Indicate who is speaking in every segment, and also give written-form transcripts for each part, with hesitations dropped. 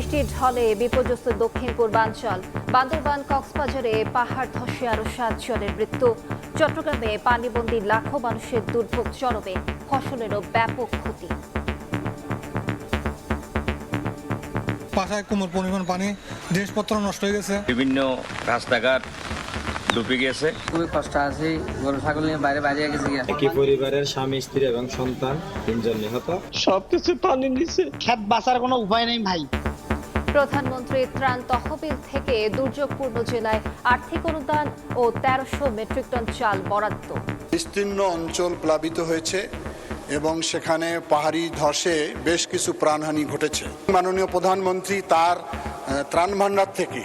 Speaker 1: বৃষ্টির ঢলে বিপর্যস্ত দক্ষিণ পূর্বাঞ্চল। বান্দরবান কক্সবাজারে পাহাড় ধসে আরো 7 জনের মৃত্যু। চট্টগ্রামে পানিবন্দী লাখো মানুষের দুর্ভোগ চরমে, ফসলেরও ব্যাপক ক্ষতি।
Speaker 2: বাসায় কোমর পরিমাণ পানি, জিনিসপত্র নষ্ট হয়ে গেছে।
Speaker 3: বিভিন্ন রাস্তাঘাট ডুবে গেছে।
Speaker 4: খুবই কষ্ট আছে, গরু ছাগল নিয়ে বাইরে গেছে।
Speaker 5: একই পরিবারের স্বামী স্ত্রী এবং সন্তান 3 জন নিহত।
Speaker 6: সবকিছু পানি নিচে, খেত বাঁচার কোনো উপায় নেই ভাই।
Speaker 1: প্রধানমন্ত্রী ত্রাণ তহবিল থেকে দুর্যোগপূর্ণ জেলায় আর্থিক অনুদান ও 1300 মেট্রিক টন চাল বরাদ্দ।
Speaker 7: বিস্তীর্ণ অঞ্চল প্লাবিত হয়েছে এবং সেখানে পাহাড়ি ধসে বেশ কিছু প্রাণহানি ঘটেছে। মাননীয় প্রধানমন্ত্রী তার ত্রাণ ভাণ্ডার থেকে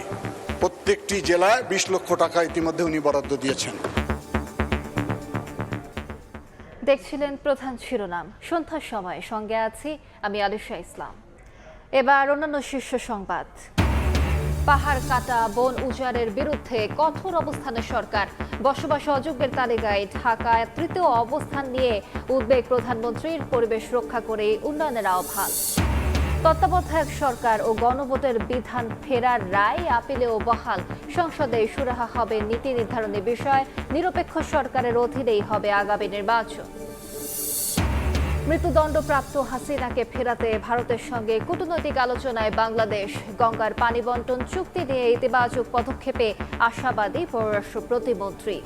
Speaker 7: প্রত্যেকটি জেলায় 20 লক্ষ টাকা ইতিমধ্যে উনি বরাদ্দ দিয়েছেন।
Speaker 1: দেখছিলেন প্রধান শিরোনাম। সন্ধ্যার সময় সঙ্গে আছি আমি আলিশা ইসলাম। এবার অন্যান্য শীর্ষ সংবাদ। পাহাড় কাটা, বন উজাড়ের বিরুদ্ধে কঠোর অবস্থানে সরকার। বসবাস অযোগ্যের তালিকায় ঢাকায় তৃতীয় অবস্থান নিয়ে উদ্বেগ প্রধানমন্ত্রীর। পরিবেশ রক্ষা করে উন্নয়নের আহ্বান। তত্ত্বাবধায়ক সরকার ও গণভোটের বিধান ফেরার রায় আপিলেও বহাল। সংসদে সুরাহা হবে নীতি নির্ধারণী বিষয়। নিরপেক্ষ সরকারের অধীনেই হবে আগামী নির্বাচন। মৃত্যুদণ্ডপ্রাপ্ত হাসিনাকে ফেরাতে ভারতের সঙ্গে কূটনৈতিক আলোচনায় বাংলাদেশ। গঙ্গার পানি বন্টন চুক্তি নিয়ে ইতিবাচক পদক্ষেপে আশাবাদী পররাষ্ট্র প্রতিমন্ত্রী।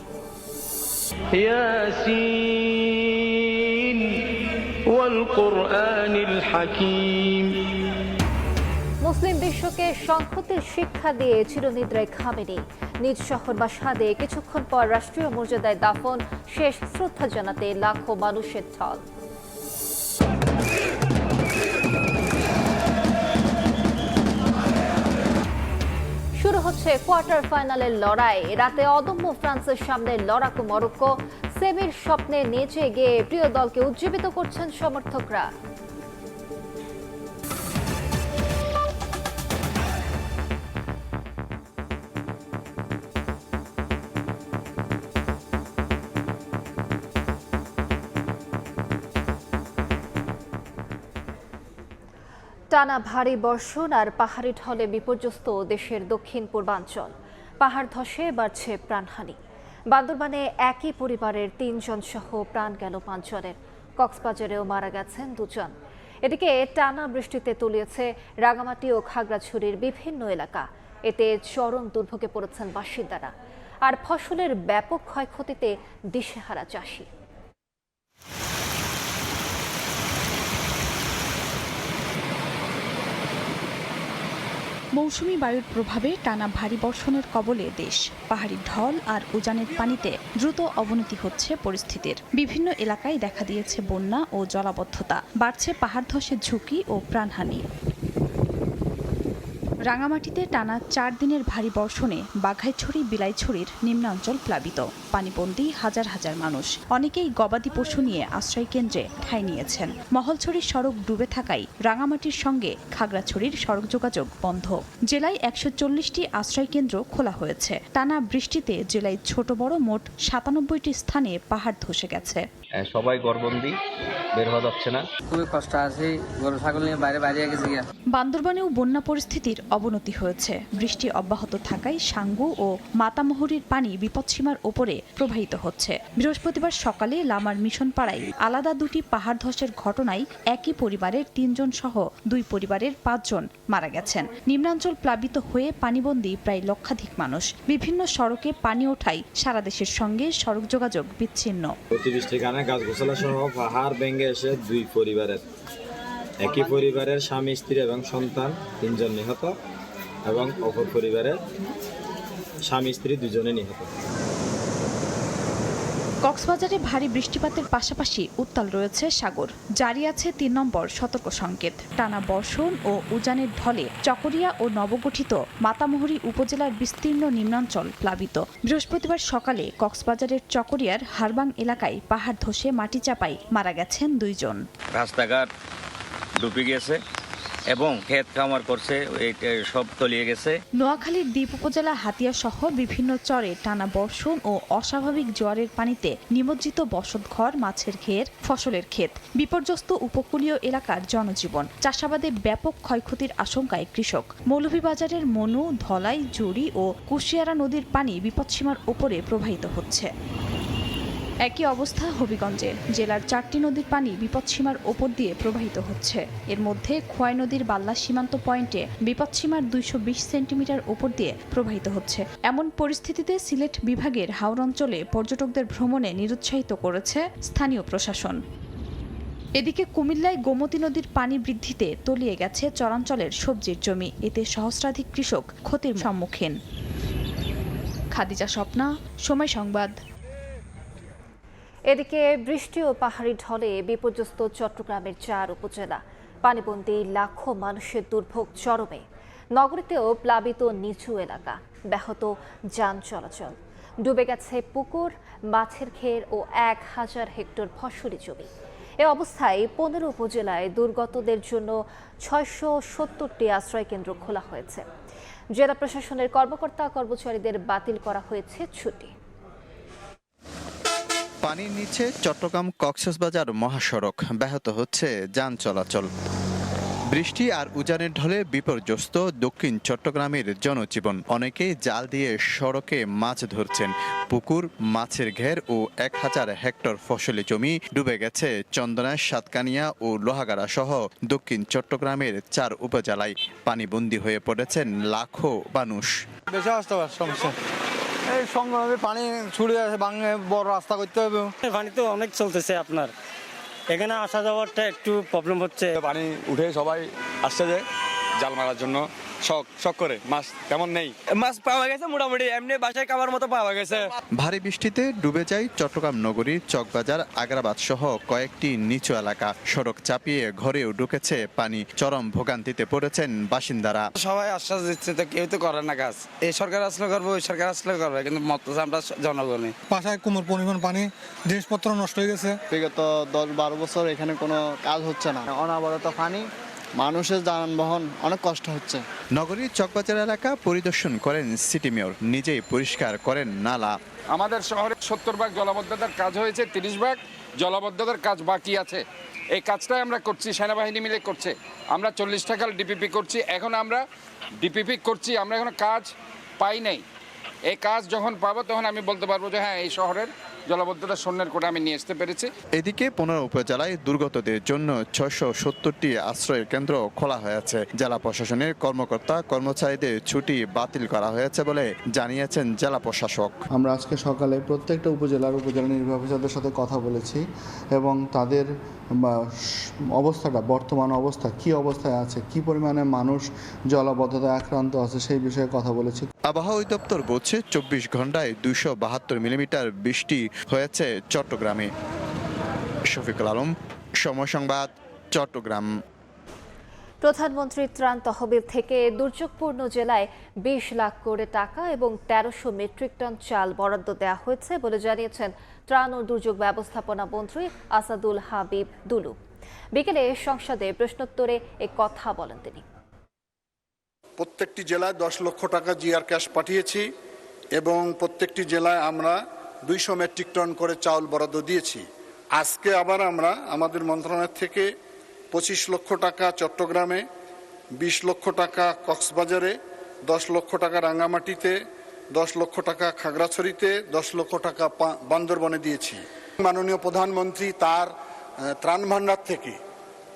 Speaker 6: ইয়াসিন ওয়াল কুরআনিল হাকীম।
Speaker 1: মুসলিম বিশ্বকে সংহতির শিক্ষা দিয়ে চিরনিদ্রায় খামেনি। নিজ শহর বাসাদে কিছুক্ষণ পর রাষ্ট্রীয় মর্যাদায় দাফন। শেষ শ্রদ্ধা জানাতে লাখো মানুষের ঢল। শুরু হচ্ছে কোয়ার্টার ফাইনালের লড়াই। রাতে অদম্য ফ্রান্সের সামনে লড়াকু মরক্কো। সেমির স্বপ্নে নেচে গিয়ে প্রিয় দলকে উজ্জীবিত করছেন সমর্থকরা। টানা ভারী বর্ষণ আর পাহাড়ি ঢলে বিপর্যস্ত দেশের দক্ষিণ পূর্বাঞ্চল। পাহাড় ধসে বাড়ছে প্রাণহানি। বান্দরবানে একই পরিবারের 3 জন সহ প্রাণ গেল 5 জনের। কক্সবাজারেও মারা গেছেন 2 জন। এদিকে টানা বৃষ্টিতে তলিয়েছে রাঙামাটি ও খাগড়াছড়ির বিভিন্ন এলাকা। এতে চরম দুর্ভোগে পড়েছেন বাসিন্দারা। আর ফসলের ব্যাপক ক্ষয়ক্ষতিতে দিশেহারা চাষি।
Speaker 8: মৌসুমী বায়ুর প্রভাবে টানা ভারী বর্ষণের কবলে দেশ। পাহাড়ি ঢল আর উজানের পানিতে দ্রুত অবনতি হচ্ছে পরিস্থিতির। বিভিন্ন এলাকায় দেখা দিয়েছে বন্যা ও জলাবদ্ধতা। বাড়ছে পাহাড় ধসের ঝুঁকি ও প্রাণহানি। রাঙামাটিতে টানা 4 দিনের ভারী বর্ষণে বাঘাইছড়ি বিলাইছড়ির নিম্নাঞ্চল প্লাবিত। পানিবন্দী হাজার হাজার মানুষ। অনেকেই গবাদি পশু নিয়ে আশ্রয় কেন্দ্রে ঠাঁই নিয়েছেন। মহলছড়ির সড়ক ডুবে থাকায় রাঙামাটির সঙ্গে খাগড়াছড়ির সড়ক যোগাযোগ বন্ধ। জেলায় 140টি আশ্রয় কেন্দ্র খোলা হয়েছে। টানা বৃষ্টিতে জেলায় ছোট বড় মোট 97টি স্থানে পাহাড় ধসে গেছে।
Speaker 5: সবাই ঘরবন্দি, বের হওয়া যাচ্ছে না।
Speaker 4: খুবই কষ্ট আছে, গরু ছাগল নিয়ে বাইরে গেছে।
Speaker 8: বান্দরবানেও বন্যা পরিস্থিতির অবনতি হয়েছে। বৃষ্টি অব্যাহত থাকায় সাঙ্গু ও মাতামুহুরীর পানি বিপদসীমার ওপরে প্রবাহিত হচ্ছে। বৃহস্পতিবার সকালে লামার মিশন পাড়ায় আলাদা 2টি পাহাড় ধসের ঘটনায় একই পরিবারের 3 জন সহ 2 পরিবারের 5 জন মারা গেছেন। নিম্নাঞ্চল প্লাবিত হয়ে পানিবন্দী প্রায় লক্ষাধিক মানুষ। বিভিন্ন সড়কে পানি ওঠায় সারা দেশের সঙ্গে সড়ক যোগাযোগ বিচ্ছিন্ন।
Speaker 5: অতিবৃষ্টির কারণে গাছগাছালা সহ পাহাড় ভেঙে এসে 2 পরিবারের একই পরিবারের স্বামী স্ত্রী এবং সন্তান 3 জন নিহত এবং অপর পরিবারের স্বামী স্ত্রী 2 জনে নিহত।
Speaker 8: কক্সবাজারে ভারী বৃষ্টিপাতের পাশাপাশি উত্তাল রয়েছে সাগর। জারি আছে 3 নম্বর সতর্ক সংকেত। টানা বর্ষণ ও উজানের ঢলে চকরিয়া ও নবগঠিত মাতামুহুরী উপজেলার বিস্তীর্ণ নিম্নাঞ্চল প্লাবিত। বৃহস্পতিবার সকালে কক্সবাজারের চকরিয়ার হারবাং এলাকায় পাহাড় ধসে মাটি চাপায় মারা গেছেন 2 জন।
Speaker 3: রাস্তাঘাট ডুবে গেছে। এবং ক্ষেত খামার করছে, এইটা সব তলিয়ে গেছে।
Speaker 8: নোয়াখালীর দ্বীপ উপজেলা হাতিয়া সহ বিভিন্ন চরে টানা বর্ষণ ও অস্বাভাবিক জোয়ারের পানিতে নিমজ্জিত বসতঘর, মাছের ঘের, ফসলের ক্ষেত, বিপর্যস্ত উপকূলীয় এলাকার জনজীবন, চাষাবাদে ব্যাপক ক্ষয়ক্ষতির আশঙ্কায় কৃষক। মৌলভীবাজারের মনু, ধলাই, জুড়ি ও কুশিয়ারা নদীর পানি বিপদসীমার উপরে প্রবাহিত হচ্ছে। একই অবস্থা হবিগঞ্জে। জেলার 4টি নদীর পানি বিপদসীমার ওপর দিয়ে প্রবাহিত হচ্ছে। এর মধ্যে খোয়াই নদীর বাল্লা সীমান্ত পয়েন্টে বিপদসীমার 220 সেন্টিমিটার ওপর দিয়ে প্রবাহিত হচ্ছে। এমন পরিস্থিতিতে সিলেট বিভাগের হাওর অঞ্চলে পর্যটকদের ভ্রমণে নিরুৎসাহিত করেছে স্থানীয় প্রশাসন। এদিকে কুমিল্লায় গোমতী নদীর পানি বৃদ্ধিতে তলিয়ে গেছে চরাঞ্চলের সবজির জমি। এতে সহস্রাধিক কৃষক ক্ষতির সম্মুখীন। খাদিজা স্বপ্না, সময় সংবাদ।
Speaker 1: এদিকে বৃষ্টি ও পাহাড়ি ঢলে বিপর্যস্ত চট্টগ্রামের 4 উপজেলা। পানিবন্দী লাখো মানুষের দুর্ভোগ চরমে। নগরীতেও প্লাবিত নিচু এলাকা, ব্যাহত যান চলাচল। ডুবে গেছে পুকুর, মাছের ঘের ও 1000 হেক্টর ফসলি জমি। এ অবস্থায় 15 উপজেলায় দুর্গতদের জন্য 670টি আশ্রয়কেন্দ্র খোলা হয়েছে। জেলা প্রশাসনের কর্মকর্তা কর্মচারীদের বাতিল করা হয়েছে ছুটি।
Speaker 9: পানির নিচে চট্টগ্রাম কক্সবাজার মহাসড়ক, ব্যাহত হচ্ছে যান চলাচল। বৃষ্টি আর উজানের ঢলে বিপর্যস্ত দক্ষিণ চট্টগ্রামের জনজীবন। অনেকেই জাল দিয়ে সড়কে মাছ ধরছেন। পুকুর, মাছের ঘের ও 1000 হেক্টর ফসলি জমি ডুবে গেছে। চন্দনা, সাতকানিয়া ও লোহাগাড়া সহ দক্ষিণ চট্টগ্রামের 4 উপজেলায় পানিবন্দী হয়ে পড়েছেন লাখো মানুষ।
Speaker 2: বেশি আসতে পারে সমস্যা, এই সংগ্রামে পানি ছুড়ে আসে, ভাঙে বড় রাস্তা করতে হবে।
Speaker 10: পানি তো অনেক চলতেছে, আপনার এখানে আসা যাওয়ারটা একটু প্রবলেম হচ্ছে।
Speaker 11: পানি উঠে সবাই আসছে যে জাল মারার জন্য শখ করে। মাছ তেমন নেই,
Speaker 10: মাছ পাওয়া গেছে মোটামুটি, এমনি বাসায় খাবার মতো পাওয়া গেছে।
Speaker 9: ভারী বৃষ্টিতে ডুবে যায় চট্টগ্রাম নগরীর চকবাজার, আগ্রাবাদ সহ কয়েকটি নিচু এলাকা। সড়ক চাপিয়ে ঘরেও ঢুকেছে পানি। চরম ভোগান্তিতে পড়েছেন বাসিন্দারা।
Speaker 4: সবাই আশ্বাস দিচ্ছে, তো কেউ তো করে না কাজ। এই সরকার আসলে করবো, ওই সরকার আসলে করবে, কিন্তু মরতেছে আমরা জনগণে।
Speaker 2: পাশায় কোমর পরিমাণ পানি, জিনিসপত্র নষ্ট হয়ে গেছে।
Speaker 6: বিগত 10-12 বছর এখানে কোনো কাজ হচ্ছে না, অনাবরত পানি, মানুষের যানবাহন অনেক কষ্ট হচ্ছে।
Speaker 9: নগরীর চকবাজার এলাকা পরিদর্শন করেন সিটি মেয়র, নিজেই পরিষ্কার করেন নালা।
Speaker 11: আমাদের শহরে 70 ভাগ জলাবদ্ধতার কাজ হয়েছে, 30 ভাগ জলাবদ্ধতার কাজ বাকি আছে। এই কাজটাই আমরা করছি, সেনাবাহিনী মিলে করছে। আমরা 40 টাকার ডিপিপি করছি। এখন আমরা ডিপিপি করছি, আমরা এখনো কাজ পাই নাই। এই কাজ যখন পাবো তখন আমি বলতে পারবো যে হ্যাঁ, এই শহরের জলাবদ্ধতা শূন্যের কোটা আমি নিয়ে আসতে পেরেছি।
Speaker 9: এদিকে 15 উপজেলায় দুর্গতদের জন্য 670টি আশ্রয় কেন্দ্র খোলা হয়েছে। জেলা প্রশাসনের কর্মকর্তা কর্মচারীদের ছুটি বাতিল করা হয়েছে বলে জানিয়েছেন জেলা প্রশাসক।
Speaker 12: আমরা আজকে সকালে প্রত্যেকটা উপজেলা নির্বাহী অফিসারদের সাথে কথা বলেছি এবং তাদের অবস্থাটা, বর্তমান অবস্থা কি অবস্থায় আছে, কি পরিমাণে মানুষ জলাবদ্ধতায় আক্রান্ত আছে সেই বিষয়ে কথা বলেছি।
Speaker 9: আবহাওয়া অধিদপ্তর বলছে 24 ঘন্টায় 272 মিলিমিটার বৃষ্টি হয়েছে চট্টগ্রামে। শফিকুল আলম, সময় সংবাদ, চট্টগ্রাম।
Speaker 1: প্রধানমন্ত্রীর ত্রাণ তহবিল থেকে দুর্যোগপূর্ণ জেলায় 20 লাখ করে টাকা এবং 1300 মেট্রিক টন চাল বরাদ্দ দেওয়া হয়েছে বলে জানিয়েছেন ত্রাণ ও দুর্যোগ ব্যবস্থাপনা মন্ত্রী আসাদুল হাবিব দুলু। বিকেলে সংসদে প্রশ্নোত্তরে এ কথা বলেন তিনি।
Speaker 7: প্রত্যেকটি জেলায় 10 লক্ষ টাকা জিআর ক্যাশ পাঠিয়েছি এবং প্রত্যেকটি জেলায় আমরা 200 মেট্রিক টন করে চাউল বরাদ্দ দিয়েছি। আজকে আবার আমরা আমাদের মন্ত্রণালয় থেকে 25 লক্ষ টাকা চট্টগ্রামে, 20 লক্ষ টাকা কক্সবাজারে, 10 লক্ষ টাকা রাঙ্গামাটিতে, 10 লক্ষ টাকা খাগড়াছড়িতে, 10 লক্ষ টাকা বান্দরবনে দিয়েছি। মাননীয় প্রধানমন্ত্রী তার ত্রাণ ভাণ্ডার থেকে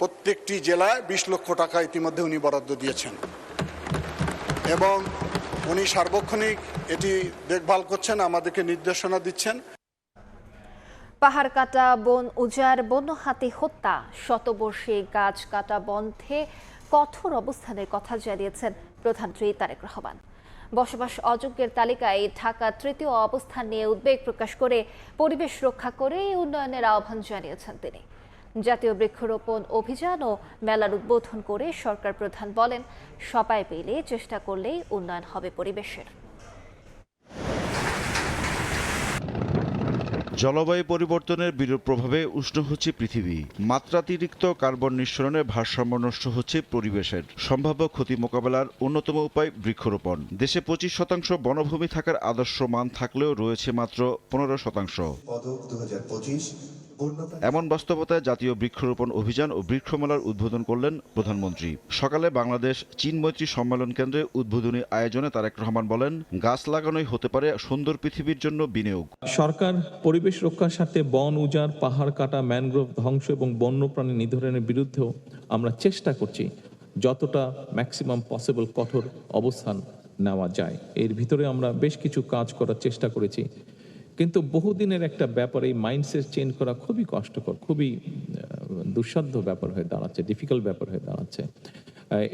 Speaker 7: প্রত্যেকটি জেলায় 20 লক্ষ টাকা ইতিমধ্যে উনি বরাদ্দ দিয়েছেন এবং উনি সার্বক্ষণিক এটি দেখভাল করছেন, আমাদেরকে নির্দেশনা দিচ্ছেন।
Speaker 1: পাহাড় কাটা, বন উজাড়, বন্য হাতি হত্যা, শতবর্ষী গাছ কাটা বন্ধে কঠোর অবস্থানের কথা জানিয়েছেন প্রধানমন্ত্রী তারেক রহমান। বসবাস অযোগ্যের তালিকায় ঢাকা 3য় অবস্থান নিয়ে উদ্বেগ প্রকাশ করে পরিবেশ রক্ষা করে উন্নয়নের আহ্বান জানিয়েছেন তিনি। জাতীয় বৃক্ষরোপণ অভিযান ও মেলার উদ্বোধন করে সরকার প্রধান বলেন, সবাই মিলে চেষ্টা করলেই উন্নয়ন হবে পরিবেশের।
Speaker 13: জলবায়ু পরিবর্তনের বিরূপ প্রভাবে উষ্ণ হচ্ছে পৃথিবী। মাত্রাতিরিক্ত কার্বন নিঃসরণে ভারসাম্য নষ্ট হচ্ছে পরিবেশের। সম্ভাব্য ক্ষতি মোকাবেলার অন্যতম উপায় বৃক্ষরোপণ। দেশে 25% বনভূমি থাকার আদর্শ মান থাকলেও রয়েছে মাত্র 15%। এমন বাস্তবতায় জাতীয় বৃক্ষরোপণ অভিযান ও বৃক্ষমেলার উদ্বোধন করলেন প্রধানমন্ত্রী। সকালে বাংলাদেশ চীন মৈত্রী সম্মেলন কেন্দ্রে উদ্বোধনী আয়োজনে তারেক রহমান বলেন, গাছ লাগানোই হতে পারে সুন্দর পৃথিবীর জন্য বিনিয়োগ।
Speaker 14: সরকার পরিবেশ রক্ষার স্বার্থে বন উজাড়, পাহাড় কাটা, ম্যানগ্রোভ ধ্বংস এবং বন্যপ্রাণী নিধনের বিরুদ্ধেও আমরা চেষ্টা করছি যতটা ম্যাক্সিমাম পসিবল কঠোর অবস্থান নেওয়া যায়। এর ভিতরে আমরা বেশ কিছু কাজ করার চেষ্টা করেছি, কিন্তু বহুদিনের একটা ব্যাপার, এই মাইন্ডসেট চেঞ্জ করা খুবই কষ্টকর, খুবই দুঃসাধ্য ব্যাপার হয়ে দাঁড়াচ্ছে, ডিফিকাল্ট ব্যাপার হয়ে দাঁড়াচ্ছে।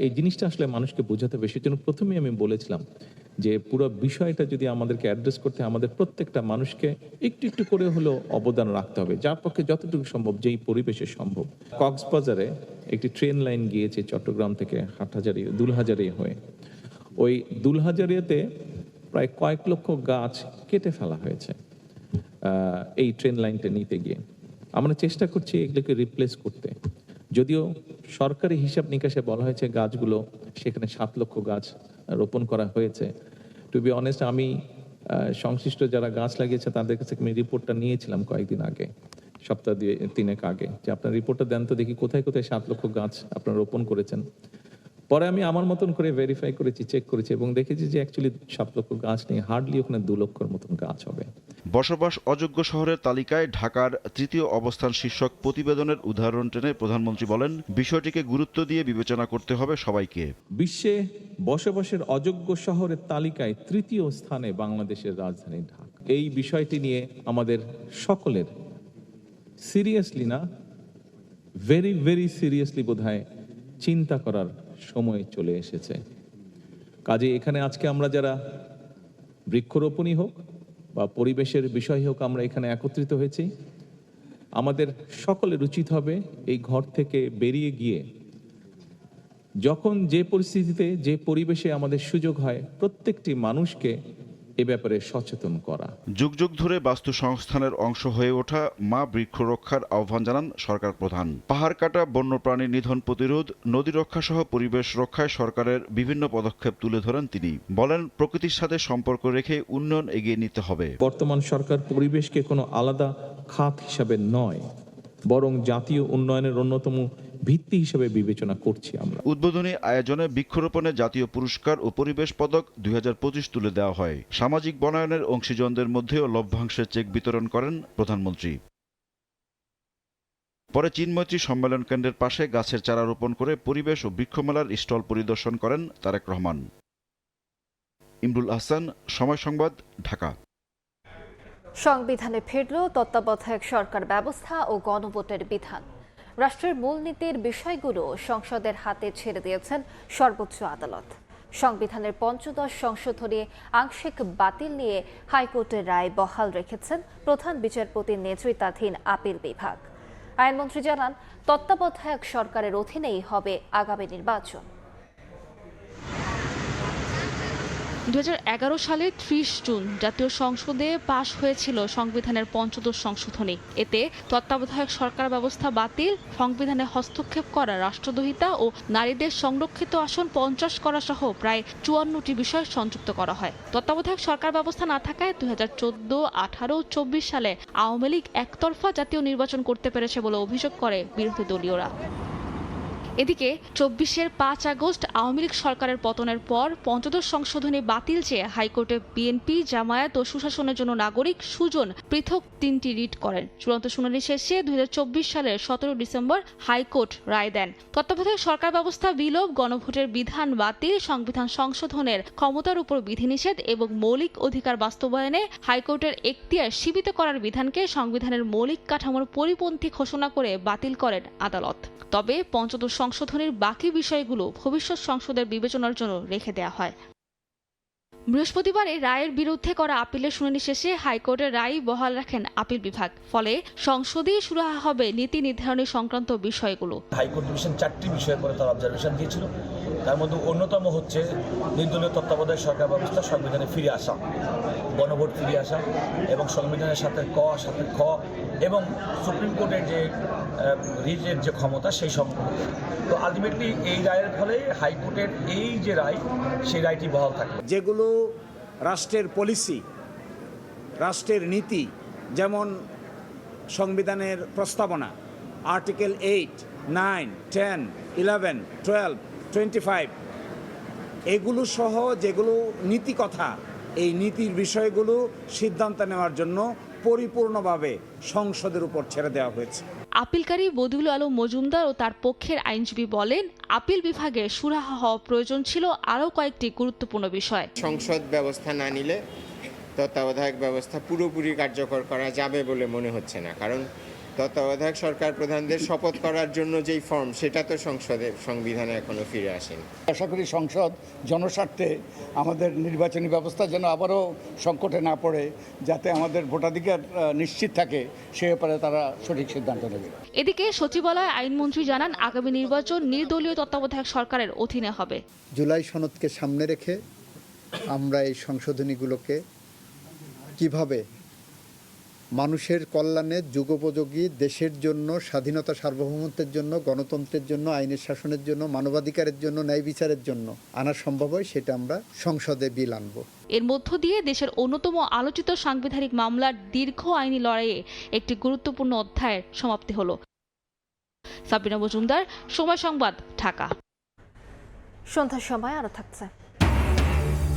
Speaker 14: এই জিনিসটা আসলে মানুষকে বোঝাতে হবে। সেজন্য প্রথমেই আমি বলেছিলাম যে পুরো বিষয়টা যদি আমাদেরকে অ্যাড্রেস করতে, আমাদের প্রত্যেকটা মানুষকে একটু একটু করে হলেও অবদান রাখতে হবে, যার পক্ষে যতটুকু সম্ভব, যেই পরিবেশে সম্ভব। কক্সবাজারে একটি ট্রেন লাইন গিয়েছে চট্টগ্রাম থেকে দুলহাজারি হয়ে। ওই দুলহাজারিয়াতে প্রায় কয়েক লক্ষ গাছ কেটে ফেলা হয়েছে এই ট্রেন লাইনটা নিতে গিয়ে। আমরা চেষ্টা করছি এগুলোকে রিপ্লেস করতে, যদিও সরকারি হিসাব নিকাশে বলা হয়েছে গাছগুলো সেখানে 7 লক্ষ গাছ রোপণ করা হয়েছে। টু বি অনেস্ট, আমি সংশ্লিষ্ট যারা গাছ লাগিয়েছে তাদের কাছে আমি রিপোর্টটা নিয়েছিলাম কয়েকদিন আগে, সপ্তাহ 2-3 আগে, যে আপনার রিপোর্টটা দেন তো দেখি কোথায় কোথায় 7 লক্ষ গাছ আপনারা রোপণ করেছেন। পরে আমি আমার মতন করে ভেরিফাই করেছি, চেক করেছি এবং দেখেছি যে অ্যাকচুয়ালি 7 লক্ষ গাছ নেই, হার্ডলি ওখানে 2 লক্ষর মতন গাছ হবে।
Speaker 13: বসবাস অযোগ্য শহরের তালিকায় ঢাকার 3য় অবস্থান শীর্ষক প্রতিবেদনের উদাহরণ টেনে প্রধানমন্ত্রী বলেন, বিষয়টিকে গুরুত্ব দিয়ে বিবেচনা করতে হবে সবাইকে।
Speaker 14: বিশ্বে বসবাসের অযোগ্য শহরের তালিকায় 3য় স্থানে বাংলাদেশের রাজধানী ঢাকা। এই বিষয়টি নিয়ে আমাদের সকলের সিরিয়াসলি না, ভেরি ভেরি সিরিয়াসলি বোধহয় চিন্তা করার সময় চলে এসেছে। কাজে এখানে আজকে আমরা যারা বৃক্ষরোপণই হোক বা পরিবেশের বিষয় হোক, আমরা এখানে একত্রিত হয়েছি, আমাদের সকলের উচিত হবে এই ঘর থেকে বেরিয়ে গিয়ে যখন যে পরিস্থিতিতে, যে পরিবেশে আমাদের সুযোগ হয়, প্রত্যেকটি মানুষকে এ ব্যাপারে সচেতন করা।
Speaker 13: যুগ যুগ ধরে বাস্তু সংস্থানের অংশ হয়ে ওঠা মা বৃক্ষ রক্ষার আহ্বান জানান সরকার প্রধান। পাহাড় কাটা, বন্যপ্রাণী নিধন প্রতিরোধ, নদী রক্ষা সহ পরিবেশ রক্ষায় সরকারের বিভিন্ন পদক্ষেপ তুলে ধরেন তিনি। বলেন, প্রকৃতির সাথে সম্পর্ক রেখে উন্নয়ন এগিয়ে নিতে হবে।
Speaker 14: বর্তমান সরকার পরিবেশকে কোনো আলাদা খাত হিসাবে নয়, বরং জাতীয় উন্নয়নের অন্যতম ভিত্তি হিসেবে বিবেচনা করছি আমরা।
Speaker 13: উদ্বোধনী আয়োজনে বৃক্ষরোপণে জাতীয় পুরস্কার ও পরিবেশ পদক 2025 তুলে দেওয়া হয়। সামাজিক বনায়নের অংশীজনদের মধ্যেও লভ্যাংশের চেক বিতরণ করেন প্রধানমন্ত্রী। পরে চীনমৈত্রী সম্মেলন কেন্দ্রের পাশে গাছের চারা রোপণ করে পরিবেশ ও বৃক্ষমেলার স্টল পরিদর্শন করেন তারেক রহমান। ইমরুল আহসান, সময় সংবাদ, ঢাকা।
Speaker 1: সংবিধানে ফিরল তত্ত্বাবধায়ক সরকার ব্যবস্থা ও গণভোটের বিধান। রাষ্ট্রের মূলনীতির বিষয়গুলো সংসদের হাতে ছেড়ে দিয়েছেন সর্বোচ্চ আদালত। সংবিধানের 15 সংশোধনী আংশিক বাতিল নিয়ে হাইকোর্টের রায় বহাল রেখেছেন প্রধান বিচারপতির নেতৃত্বাধীন আপিল বিভাগ। আইনমন্ত্রী জানান, তত্ত্বাবধায়ক সরকারের অধীনেই হবে আগামী নির্বাচন।
Speaker 8: 2011 সালের 30 জুন জাতীয় সংসদে পাশ হয়েছিল সংবিধানের 15 সংশোধনী। এতে তত্ত্বাবধায়ক সরকার ব্যবস্থা বাতিল, সংবিধানে হস্তক্ষেপ করা, রাষ্ট্রদ্রোহিতা ও নারীদের সংরক্ষিত আসন 50 করা সহ প্রায় 54টি বিষয় সংযুক্ত করা হয়। তত্ত্বাবধায়ক সরকার ব্যবস্থা না থাকায় 2014, 18 ও 24 সালে আওয়ামী লীগ একতরফা জাতীয় নির্বাচন করতে পেরেছে বলে অভিযোগ করে বিরোধী দলীয়রা। এদিকে 24-এর 5 আগস্ট আওয়ামী লীগ সরকারের পতনের পর 15 সংশোধনী বাতিল চেয়ে হাইকোর্টে বিএনপি, জামায়াত ও সুশাসনের জন্য নাগরিক সুজন পৃথক 3টি রিট করেন। চূড়ান্ত শুনানি শেষে 2024 সালের 17 ডিসেম্বর হাইকোর্ট রায় দেন। তত্ত্বাবধায়ক সরকার ব্যবস্থা বিলোপ, গণভোটের বিধান বাতিল, সংবিধান সংশোধনের ক্ষমতার উপর বিধিনিষেধ এবং মৌলিক অধিকার বাস্তবায়নে হাইকোর্টের এখতিয়ার সীমিত করার বিধানকে সংবিধানের মৌলিক কাঠামোর পরিপন্থী ঘোষণা করে বাতিল করেন আদালত। তবে 15 সংশোধনীর বাকি বিষয়গুলো ভবিষ্যৎ সংসদের বিবেচনার জন্য রেখে দেওয়া হয়। বৃহস্পতিবারে রায়ের বিরুদ্ধে করা আপিলের শুনানি শেষে হাইকোর্টের রায় বহাল রাখেন আপিল বিভাগ। ফলে সংসদেই শুরু হবে নীতি নির্ধারণী সংক্রান্ত বিষয়গুলো।
Speaker 15: হাইকোর্ট ডিভিশন 4টি বিষয়ের পরে তার অবজারভেশন দিয়েছিল। তার মধ্যে অন্যতম হচ্ছে নির্দলীয় তত্ত্বাবধায়ক সরকার ব্যবস্থা সংবিধানে ফিরে আসা, গণভোট ফিরে আসা এবং সংবিধানের সাথে সাথে খ এবং সুপ্রিম কোর্টের যে রিটের যে ক্ষমতা সেই সম্পর্কে। তো আলটিমেটলি এই রায়ের ফলে হাইকোর্টের এই যে রায়, সেই রায়টি বহাল থাকবে।
Speaker 16: যেগুলো রাষ্ট্রের পলিসি, রাষ্ট্রের নীতি, যেমন সংবিধানের প্রস্তাবনা আর্টিকেল 8, 9, 10, 11, 12, 25 এগুলো সহ যেগুলো নীতি কথা, এই নীতির বিষয়গুলো সিদ্ধান্ত নেওয়ার জন্য পরিপূর্ণভাবে সংসদের উপর ছেড়ে দেওয়া হয়েছে।
Speaker 8: আপিলকারী বদিউল আলম মজুমদার ও তার পক্ষের আইনজীবী বলেন, আপিল বিভাগে সুরাহা হওয়া প্রয়োজন ছিল আরও কয়েকটি গুরুত্বপূর্ণ বিষয়।
Speaker 17: সংসদ ব্যবস্থা না নিলে তত্ত্বাবধায়ক ব্যবস্থা পুরোপুরি কার্যকর করা যাবে বলে মনে হচ্ছে না, কারণ তত্ত্বাবধায়ক সরকার প্রধানদের শপথ করার জন্য যেই ফর্ম, সেটা তো সংবিধানে এখনো ফিরে আসেনি।
Speaker 18: আশা করি সংসদ জনস্বার্থে আমাদের নির্বাচনী ব্যবস্থা যেন আবারও সংকটে না পড়ে, যাতে আমাদের ভোটাধিকার নিশ্চিত থাকে, সে ব্যাপারে তারা সঠিক সিদ্ধান্ত নেবে।
Speaker 8: এদিকে সচিবালয় আইনমন্ত্রী জানান, আগামী নির্বাচন নির্দলীয় তত্ত্বাবধায়ক সরকারের অধীনে হবে।
Speaker 19: জুলাই সনদকে সামনে রেখে আমরা এই সংশোধনীগুলোকে কিভাবে মানুষের কল্যাণে, যুগোপযোগী, দেশের জন্য, স্বাধীনতা সার্বভৌমত্বের জন্য, গণতন্ত্রের জন্য, আইনের শাসনের জন্য, মানবাধিকারের জন্য, ন্যায় বিচারের জন্য আনা সম্ভব হয়, সেটা আমরা সংসদে বিল আনব।
Speaker 8: এর মধ্য দিয়ে দেশের অন্যতম আলোচিত সাংবিধানিক মামলার দীর্ঘ আইনি লড়াইয়ে একটি গুরুত্বপূর্ণ অধ্যায়ের সমাপ্তি হলো। সাবিনা মজুমদার, সময় সংবাদ, ঢাকা।
Speaker 1: সন্ধ্যার সময় আরো থাকছে।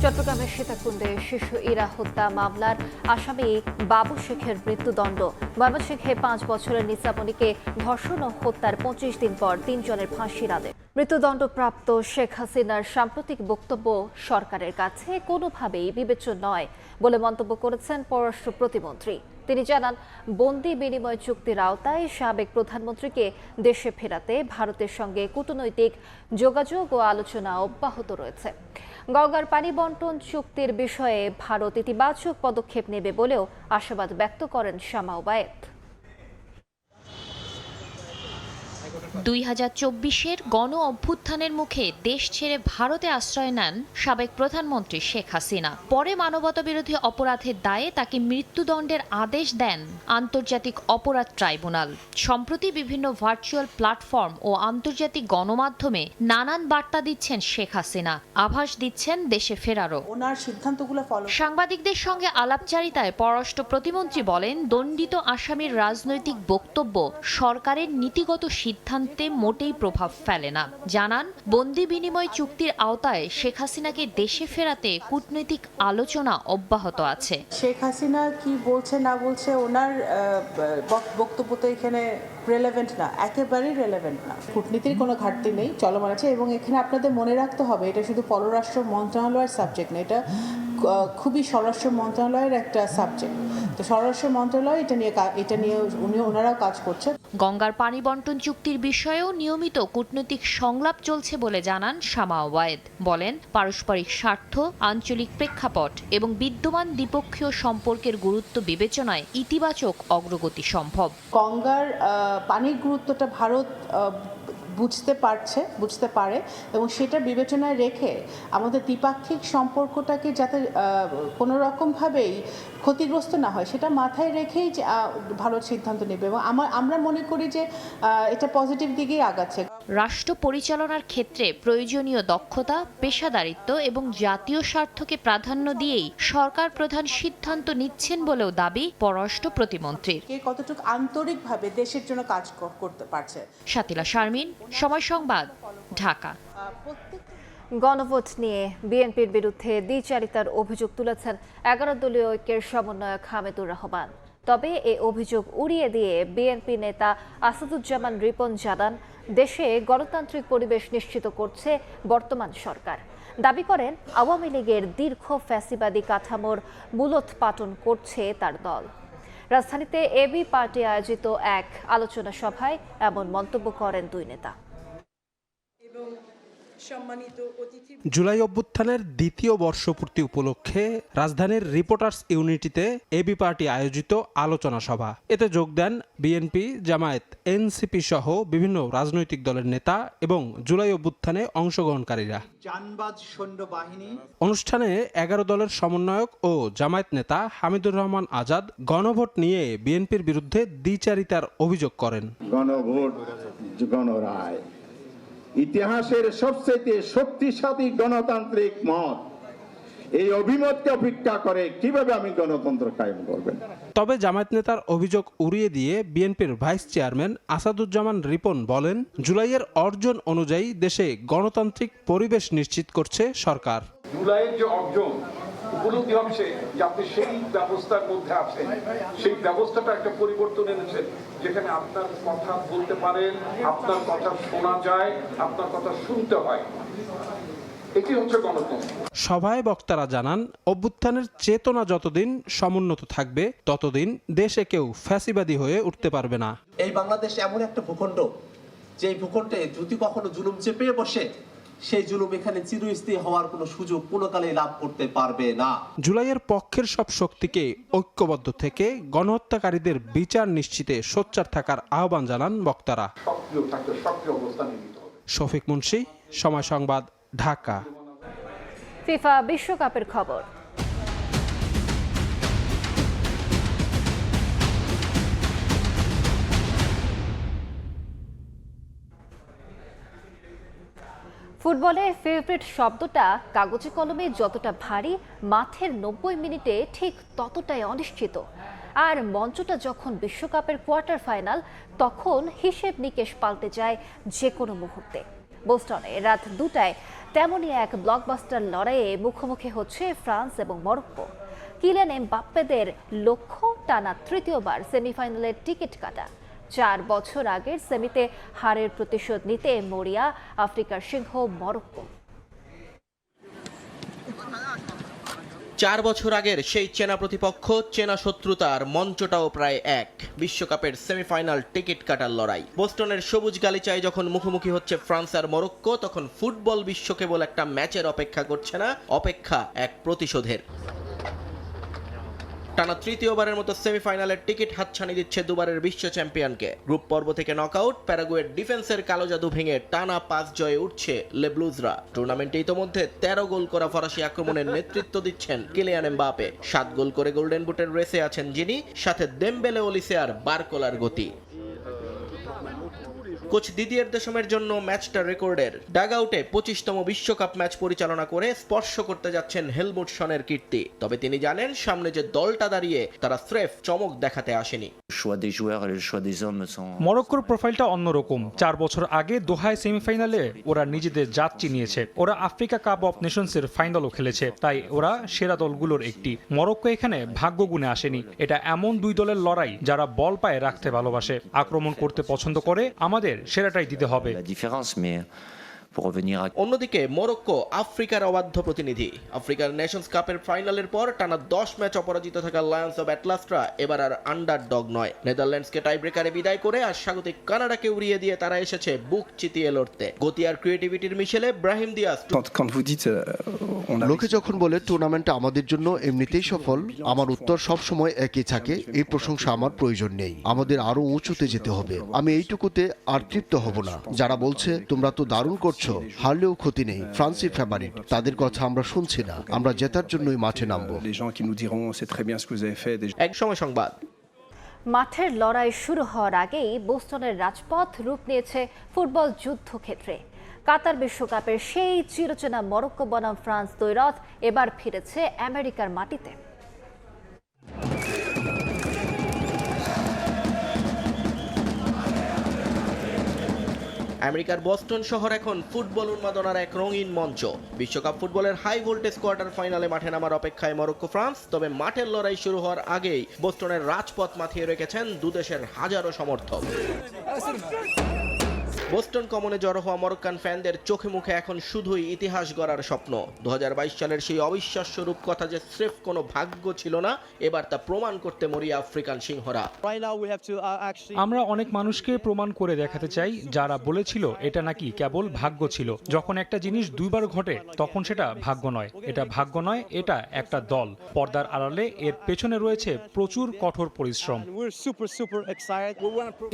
Speaker 1: চট্টগ্রামের সীতাকুণ্ডে শিশু ইরা হত্যা মামলার আসামি বাবু শেখের মৃত্যুদণ্ড। ময়মনসিংহে 5 বছরের নিসামণিকে ধর্ষণ ও হত্যার 25 দিন পর 3 জনের ফাঁসির আদেশ। মৃত্যুদণ্ডপ্রাপ্ত শেখ হাসিনার সাম্প্রতিক বক্তব্য সরকারের কাছে কোনোভাবেই বিবেচ্য নয় বলে মন্তব্য করেছেন পররাষ্ট্র প্রতিমন্ত্রী। তিনি জানান, বন্দি বিনিময় চুক্তির আওতায় সাবেক প্রধানমন্ত্রীকে দেশে ফেরাতে ভারতের সঙ্গে কূটনৈতিক যোগাযোগ ও আলোচনা অব্যাহত রয়েছে। গঙ্গার পানি বন্টন চুক্তির বিষয়ে ভারত ইতিবাচক পদক্ষেপ নেবে বলেও আশাবাদ ব্যক্ত করেন শামা ওবায়েদ।
Speaker 20: 2024-এর গণ অভ্যুত্থানের মুখে দেশ ছেড়ে ভারতে আশ্রয় নেন সাবেক প্রধানমন্ত্রী শেখ হাসিনা। পরে মানবতাবিরোধী অপরাধের দায়ে তাকে মৃত্যুদণ্ডের আদেশ দেন আন্তর্জাতিক অপরাধ ট্রাইব্যুনাল। সম্প্রতি বিভিন্ন ভার্চুয়াল প্ল্যাটফর্ম ও আন্তর্জাতিক গণমাধ্যমে নানান বার্তা দিচ্ছেন শেখ হাসিনা, আভাস দিচ্ছেন দেশে ফেরারও।
Speaker 21: ওনার সিদ্ধান্তগুলো ফলো।
Speaker 20: সাংবাদিকদের সঙ্গে আলাপচারিতায় পররাষ্ট্র প্রতিমন্ত্রী বলেন, দণ্ডিত আসামির রাজনৈতিক বক্তব্য সরকারের নীতিগত সিদ্ধান্তে মোটেই প্রভাব ফেলে না। জানান, বন্দি বিনিময় চুক্তির আওতায় শেখ হাসিনাকে দেশে ফেরাতে কূটনৈতিক আলোচনা অব্যাহত আছে।
Speaker 21: শেখ হাসিনা কি বলছে না বলছে, ওনার বক্তব্য তো এখানে রেলেভেন্ট না, একেবারেই রেলেভেন্ট না। কূটনীতির কোনো ঘাটতি নেই, চলমান আছে। এবং এখানে আপনাদের মনে রাখতে হবে, এটা শুধু পররাষ্ট্র মন্ত্রণালয়ের সাবজেক্ট না, এটা খুবই স্বরাষ্ট্র মন্ত্রণালয়ের একটা সাবজেক্ট। তো স্বরাষ্ট্র মন্ত্রণালয় এটা নিয়ে ওনারাও কাজ করছে।
Speaker 20: গঙ্গার পানি বন্টন চুক্তির বিষয়েও নিয়মিত কূটনৈতিক সংলাপ চলছে বলে জানান শামা ওবায়েদ। বলেন, পারস্পরিক স্বার্থ, আঞ্চলিক প্রেক্ষাপট এবং বিদ্যমান দ্বিপক্ষীয় সম্পর্কের গুরুত্ব বিবেচনায় ইতিবাচক অগ্রগতি সম্ভব।
Speaker 21: গঙ্গার পানির গুরুত্বটা ভারত বুঝতে পারে এবং সেটা বিবেচনায় রেখে আমাদের দ্বিপাক্ষিক সম্পর্কটাকে যাতে কোনো রকমভাবেই ক্ষতিগ্রস্ত না হয়, সেটা মাথায় রেখেই ভারত সিদ্ধান্ত নেবে। এবং আমরা মনে করি যে এটা পজিটিভ দিকেই আগাচ্ছে।
Speaker 20: রাষ্ট্র পরিচালনার ক্ষেত্রে প্রয়োজনীয় দক্ষতা, পেশাদারিত্ব এবং জাতীয় স্বার্থকে প্রাধান্য দিয়েই সরকার প্রধান সিদ্ধান্ত নিচ্ছেন বলেও দাবি পররাষ্ট্র প্রতিমন্ত্রীর।
Speaker 21: কে কতটুকু আন্তরিকভাবে দেশের জন্য কাজ করতে পারছে।
Speaker 20: শাতিলা শারমিন, সময় সংবাদ, ঢাকা।
Speaker 1: গণভোট নিয়ে বিএনপির বিরুদ্ধে দ্বিচারিতার অভিযোগ তুলেছেন 11 দলীয় ঐক্যের সমন্বয়ক হামিদুর রহমান। তবে এই অভিযোগ উড়িয়ে দিয়ে বিএনপি নেতা আসাদুজ্জামান রিপন জানান, দেশে গণতান্ত্রিক পরিবেশ নিশ্চিত করছে বর্তমান সরকার। দাবি করেন, আওয়ামী লীগের দীর্ঘ ফ্যাসিবাদী কাঠামোর মূলোৎপাটন করছে তার দল। রাজধানীতে এবি পার্টি আয়োজিত এক আলোচনা সভায় এমন মন্তব্য করেন দুই নেতা।
Speaker 5: জুলাই অভ্যুত্থানের দ্বিতীয় বর্ষপূর্তি উপলক্ষে রাজধানীর রিপোর্টার্স ইউনিটিতে এবি পার্টি আয়োজিত আলোচনা সভা। এতে যোগ দেন বিএনপি, জামায়াত, এনসিপি সহ বিভিন্ন রাজনৈতিক দলের নেতা এবং জুলাই অভ্যুত্থানে অংশগ্রহণকারীরা। অনুষ্ঠানে 11 দলের সমন্বয়ক ও জামায়াত নেতা হামিদুর রহমান আজাদ গণভোট নিয়ে বিএনপির বিরুদ্ধে দ্বিচারিতার অভিযোগ করেন।
Speaker 22: গণভোট, গণরায়, ইতিহাসের সবচেয়ে শক্তিশালী গণতান্ত্রিক মত, এই অভিমতকে অপেক্ষা করে কিভাবে আমি গণতন্ত্র কায়েম করবেন।
Speaker 5: তবে জামায়াত নেতার অভিযোগ উড়িয়ে দিয়ে বিএনপির ভাইস চেয়ারম্যান আসাদুজ্জামান রিপন বলেন, জুলাইয়ের অর্জন অনুযায়ী দেশে গণতান্ত্রিক পরিবেশ নিশ্চিত করছে সরকার।
Speaker 23: জুলাইয়ের যে অর্জন উপলব্ধি হচ্ছে যে আপনি সেই ব্যবস্থার মধ্যে আছেন, সেই ব্যবস্থাটা একটা পরিবর্তন এনেছেন, যেখানে আপনার কথা বলতে পারেন, আপনার কথা শোনা যায়, আপনার কথা শুনতে হয়। এটি হচ্ছে গণতন্ত্র।
Speaker 5: সভায় বক্তারা জানান, অভ্যুত্থানের চেতনা যতদিন সমুন্নত থাকবে ততদিন দেশে কেউ ফ্যাসিবাদী হয়ে উঠতে পারবে না।
Speaker 24: এই বাংলাদেশ এমন একটা ভূখণ্ড, যে ভূখণ্ডে যদি কখনো জুলুম চেপে বসে, সেই জুলুম এখানে চিরস্থায়ী হওয়ার কোনো সুযোগ কোনো কালে লাভ করতে পারবে না।
Speaker 5: জুলাইয়ের পক্ষের সব শক্তিকে ঐক্যবদ্ধ থেকে গণহত্যাকারীদের বিচার নিশ্চিতে সোচ্চার থাকার আহ্বান জানান বক্তারা। শফিক মুন্সি, সময় সংবাদ, ঢাকা।
Speaker 1: ফিফা বিশ্বকাপের খবর। ফুটবলে ফেভারিট শব্দটা কাগজে কলমে যতটা ভারী, মাঠের 90 মিনিটে ঠিক ততটাই অনিশ্চিত। আর মঞ্চটা যখন বিশ্বকাপের কোয়ার্টার ফাইনাল, তখন হিসেব নিকেশ পাল্টে যায় যে কোনো মুহূর্তে। বোস্টনে রাত 2টায় তেমনই এক ব্লকবাস্টার লড়াইয়ে মুখোমুখি হচ্ছে ফ্রান্স এবং মরক্কো। কিলিয়ান এমবাপ্পেদের লক্ষ্য টানা তৃতীয়বার সেমিফাইনালের টিকিট কাটা। 4 বছর আগের সেমিতে হারের প্রতিশোধ নিতে মরিয়া আফ্রিকার সিংহ মরক্কো।
Speaker 25: 4 বছর আগের সেই চেনা প্রতিপক্ষ, চেনা শত্রুতার মঞ্চটাও প্রায় এক। বিশ্বকাপের সেমিফাইনাল টিকিট কাটার লড়াই। বোস্টনের সবুজ গালিচায় যখন মুখোমুখি হচ্ছে ফ্রান্স আর মরক্কো, তখন ফুটবল বিশ্ব কেবল একটা ম্যাচের অপেক্ষা করছে না, অপেক্ষা এক প্রতিশোধের। টানা তৃতীয়বারের মতো সেমিফাইনালের টিকিট হাতছানি দিচ্ছে দুবারের বিশ্ব চ্যাম্পিয়নকে। গ্রুপ পর্ব থেকে নকআউট, প্যারাগুয়ের ডিফেন্সের কালো জাদু ভেঙে টানা 5 জয়ে উঠছে লেব্লুজরা। টুর্নামেন্টে ইতোমধ্যে 13 গোল করা ফরাসি আক্রমণের নেতৃত্ব দিচ্ছেন কিলিয়ান এমবাপ্পে। 7 গোল করে গোল্ডেন বুটের রেসে আছেন যিনি, সাথে দেমবেলে, ওলিসে আর বারকোলার গতি। কোচ দিদিয়ের দেশমের জন্য ম্যাচটা রেকর্ডের। ডাগআউটে 25তম বিশ্বকাপ ম্যাচ পরিচালনা করে স্পর্শ করতে যাচ্ছেন হেলমুট শনের কীর্তি। তবে তিনি জানেন, সামনে যে দলটা দাঁড়িয়ে, তারা স্রেফ চমক দেখাতে আসেনি।
Speaker 26: মরক্কোর প্রোফাইলটা অন্যরকম। 4 বছর আগে দোহায় সেমিফাইনালে ওরা নিজেদের জাত চিনিয়েছে। ওরা আফ্রিকা কাপ অফ নেশনসের ফাইনালও খেলেছে, তাই ওরা সেরা দলগুলোর একটি। মরক্কো এখানে ভাগ্য গুণে আসেনি। এটা এমন দুই দলের লড়াই যারা বল পায়ে রাখতে ভালোবাসে, আক্রমণ করতে পছন্দ করে। আমাদের সেরাটাই দিতে হবে।
Speaker 25: অন্যদিকে মরক্কো আফ্রিকার অবাধ্য প্রতিনিধি। আফ্রিকার নেশনস কাপের ফাইনালের পর টানা 10 ম্যাচ অপরাজিত থাকা লায়ন্স অব অ্যাটলাসরা এবার আর আন্ডারডগ নয়। নেদারল্যান্ডসকে টাই ব্রেকারে বিদায় করে আর স্বাগতিক কানাডাকে উড়িয়ে দিয়ে তারা এসেছে বুক চিতিয়ে লড়তে। গতি আর ক্রিয়েটিভিটির মিশেলে ব্রাহিম দিয়াস।
Speaker 27: লোকে যখন বলে টুর্নামেন্টটা আমাদের জন্য এমনিতেই সফল, আমার উত্তর সব সময় একই থাকে, এই প্রশংসা আমার প্রয়োজন নেই। আমাদের আরো উঁচুতে যেতে হবে। আমি এইটুকুতে আর তৃপ্ত হব না। যারা বলছে তোমরা তো দারুণ করছো, হারলেও ক্ষতি নেই, ফ্রান্সই ফেভারিট, তাদের কথা আমরা শুনছি না। আমরা জেতার জন্যই মাঠে নামবো।
Speaker 25: এক সময় সংবাদ।
Speaker 1: মাঠের লড়াই শুরু হওয়ার আগেই বোস্টনের রাজপথ রূপ নিয়েছে ফুটবল যুদ্ধক্ষেত্রে। কাতার বিশ্বকাপের সেই চিরচেনা মরক্কো বনাম ফ্রান্স দ্বৈরথ এবার ফিরেছে আমেরিকার মাটিতে।
Speaker 25: আমেরিকার বস্টন শহর এখন ফুটবল উন্মাদনার এক রঙিন মঞ্চ। বিশ্বকাপ ফুটবলের হাই ভোল্টেজ কোয়ার্টার ফাইনালে মাঠে নামার অপেক্ষায় মরক্কো ফ্রান্স। তবে মাঠের লড়াই শুরু হওয়ার আগেই বোস্টনের রাজপথ মাথিয়ে রেখেছেন দুদেশের হাজারো সমর্থক। বোস্টন কমনে জড়ো হওয়া মরক্কান ফ্যানদের চোখে মুখে এখন শুধুই ইতিহাস গড়ার স্বপ্ন। 2022 সালের সেই অবিশ্বাস্য রূপকথা যে স্রেফ কোনো ভাগ্য ছিল না, এবার তা প্রমাণ করতে মরিয়া আফ্রিকান সিংহরা।
Speaker 26: আমরা অনেক মানুষকে প্রমাণ করে দেখাতে চাই যারা বলেছিল এটা নাকি কেবল ভাগ্য ছিল। যখন একটা জিনিস দুইবার ঘটে তখন সেটা ভাগ্য নয়, এটা ভাগ্য নয়, এটা একটা দল। পর্দার আড়ালে এর পেছনে রয়েছে প্রচুর কঠোর পরিশ্রম।